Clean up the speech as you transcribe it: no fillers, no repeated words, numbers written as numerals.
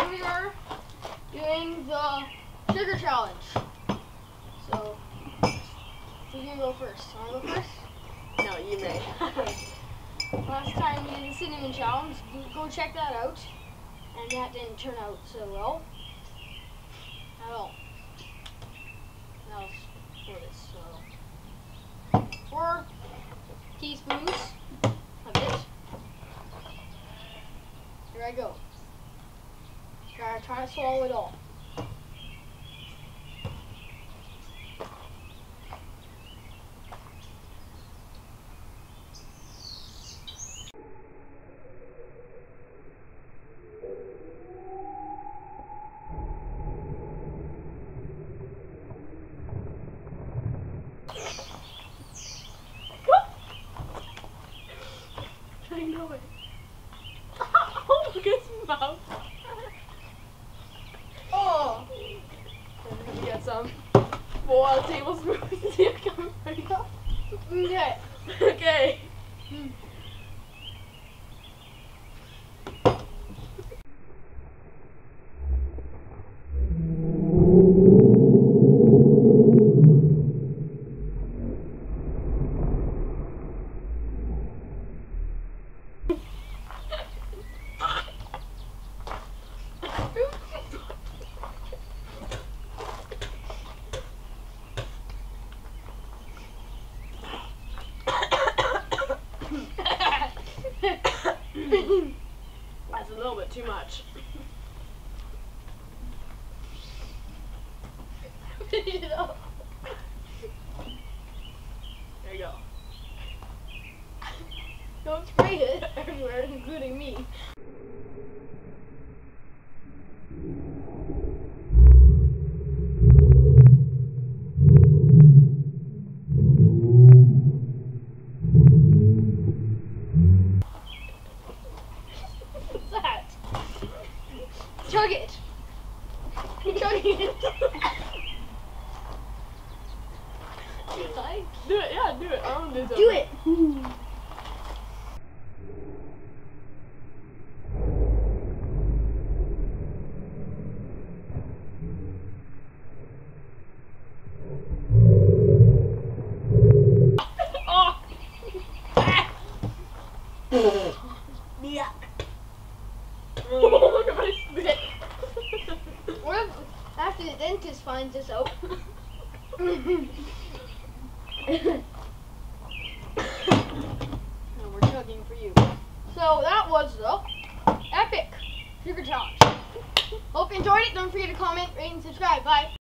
we are doing the sugar challenge. So, who's gonna go first? Wanna go first? No, you may. Okay. Last time we did the cinnamon challenge. Go check that out. And that didn't turn out so well at all. That was for this. So 4 teaspoons of it. Here I go. Gotta try to swallow it all. I know it. Oh, look at his mouth. Oh! Let me get some 4 tablespoons here coming right up. Okay. Okay. That's a little bit too much. There you go. Don't spray it everywhere, including me. What's that? Chug it. Chug it. Do it, yeah, do it. I want to do Do it. Oh! Yeah. Oh, look at my spit. What if after the dentist finds this out? No, we're chugging for you. So that was the epic sugar challenge. Hope you enjoyed it. Don't forget to comment, rate, and subscribe. Bye.